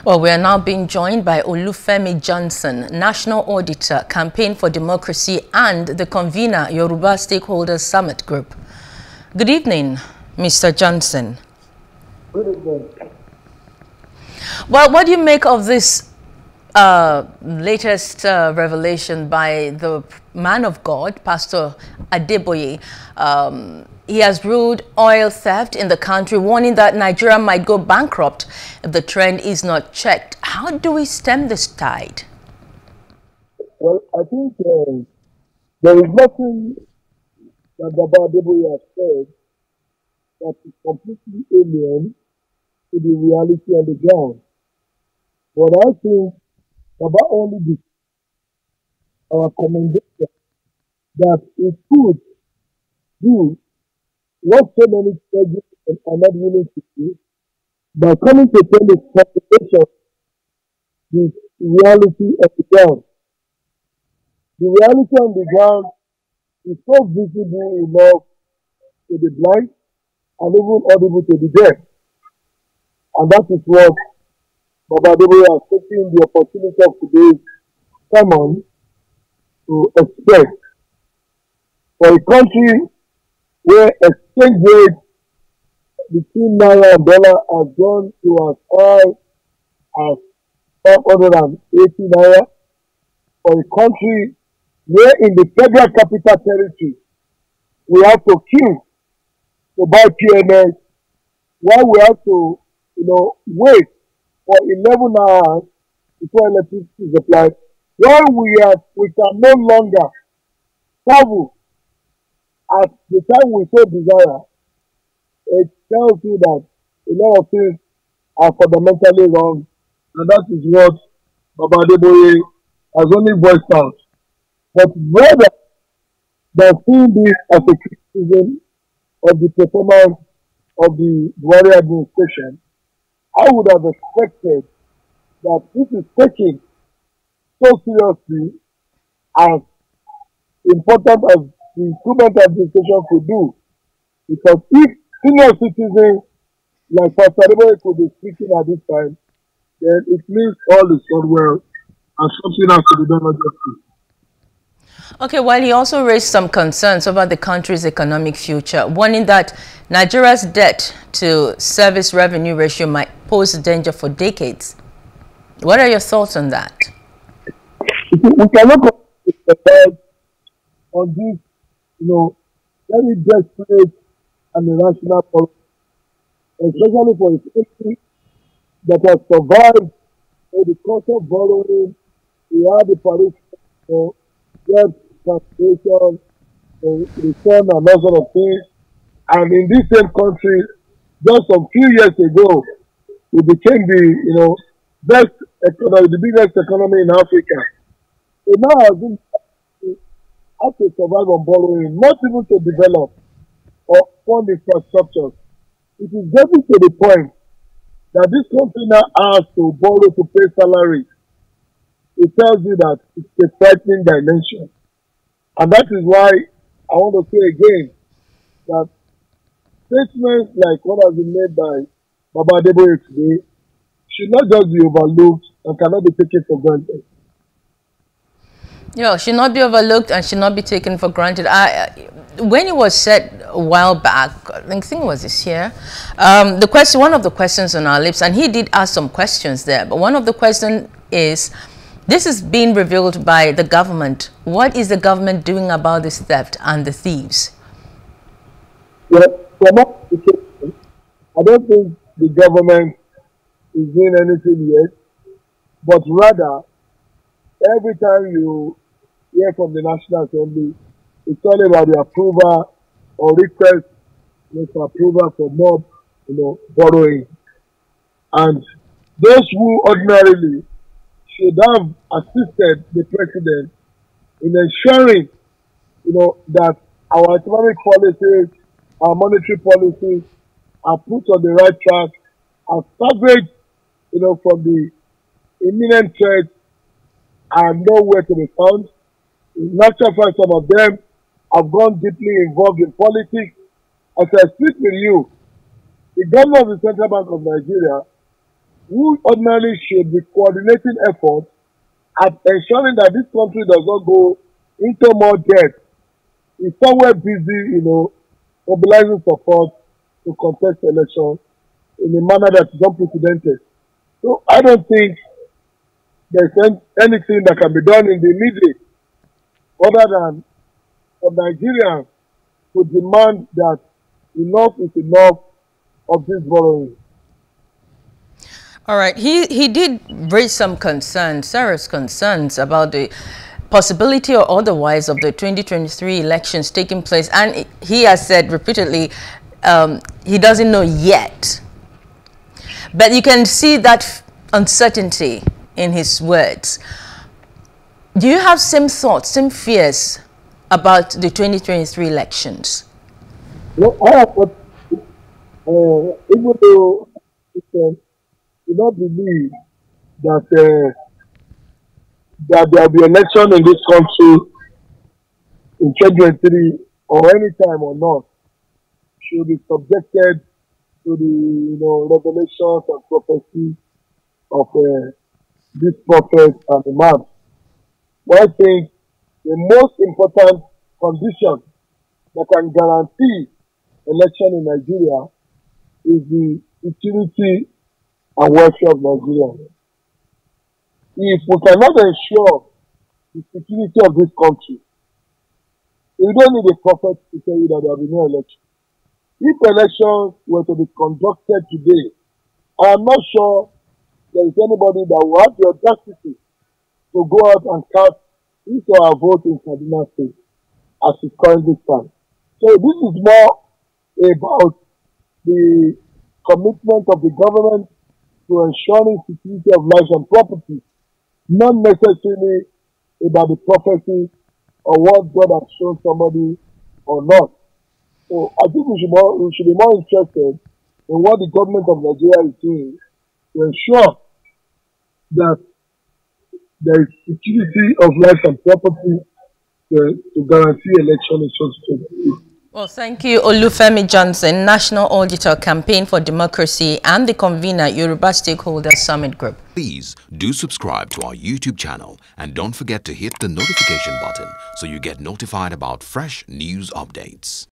Well, we are now being joined by Olufemi Johnson, National Auditor, Campaign for Democracy and the convener, Yoruba Stakeholders Summit Group. Good evening, Mr. Johnson. Good evening. Well, what do you make of this latest revelation by the man of God, Pastor Adeboye? He has ruled oil theft in the country, warning that Nigeria might go bankrupt if the trend is not checked. How do we stem this tide? Well, I think there is nothing that Baba Adeboye has said that is completely alien to the reality on the ground. But I think Baba only did our commendation that it could do what so many judges are not willing to do by coming to tell the confrontation with reality of the ground. The reality on the ground is so visible enough to the blind and even audible to the deaf. And that is what Baba Adeboye has taken the opportunity of today's sermon to express. For a country where exchange rate between Naira and dollar has gone to as high as 580 Naira, for a country where in the Federal Capital Territory we have to queue to buy PMS, while we have to, wait for 11 hours before electricity is applied, while we can no longer travel at the time we so desire, it tells you that a lot of things are fundamentally wrong, and that is what Baba Adeboye has only voiced out. But rather than seeing this as a criticism of the performance of the Buhari administration, I would have expected that this is taken so seriously as important as the improvement administration could do. Because if senior citizens like Pastor Adeboye could be speaking at this time, then it means all is not well and something has to be done urgently. Okay, while he also raised some concerns about the country's economic future, warning that Nigeria's debt to service revenue ratio might pose a danger for decades. What are your thoughts on that? We cannot decide on this, very desperate and irrational policy, especially for a country that has survived the cost of borrowing. We have the Paris debt taxation, return and all sort of things. And in this same country, just a few years ago, we became the the biggest economy in Africa. So now have to survive on borrowing, not even to develop or fund infrastructure. It is getting to the point that this country now has to borrow to pay salaries. It tells you that it's a frightening dimension. And that is why I want to say again that statements like what has been made by Baba Adeboye today should not just be overlooked and cannot be taken for granted. Yeah, should not be overlooked and should not be taken for granted. When it was said a while back, I think it was this year, one of the questions on our lips, and he did ask some questions there, but one of the questions is, this is being revealed by the government. What is the government doing about this theft and the thieves? Well, I don't think the government is doing anything yet, but rather, every time you hear from the National Assembly, it's all about the approval or request for approval for more, borrowing. And those who ordinarily should have assisted the president in ensuring, that our economic policies, our monetary policies are put on the right track, are salvaged, from the imminent threat and nowhere to be found. In natural fact, some of them have gone deeply involved in politics. As I speak with you, the governor of the Central Bank of Nigeria who ordinarily should be coordinating efforts at ensuring that this country does not go into more debt, is somewhere busy, mobilizing support to contest elections in a manner that is unprecedented. So I don't think there's anything that can be done in the immediate other than for Nigerians to demand that enough is enough of this borrowing. All right. He did raise some concerns, serious concerns about the possibility or otherwise of the 2023 elections taking place. And he has said repeatedly he doesn't know yet. But you can see that uncertainty in his words. Do you have same thoughts, same fears about the 2023 elections? No, I have what, even though do not believe that that there will be election in this country in 2023 or any time or not should be subjected to the revelations and prophecies of this prophet and the man. But I think the most important condition that can guarantee election in Nigeria is the security and welfare of Nigeria. If we cannot ensure the security of this country, we don't need a prophet to tell you that there will be no election. If elections were to be conducted today, I am not sure there is anybody that will have the audacity to go out and cast his or her vote in Kaduna State as it currently stands. So this is more about the commitment of the government to ensuring security of lives and property, not necessarily about the prophecy or what God has shown somebody or not. So I think we should be more interested in what the government of Nigeria is doing to ensure that there is security of life and property to guarantee election in 2023. Well, thank you, Olufemi Johnson, National Auditor, Campaign for Democracy, and the convener, Yoruba Stakeholders Summit Group. Please do subscribe to our YouTube channel and don't forget to hit the notification button so you get notified about fresh news updates.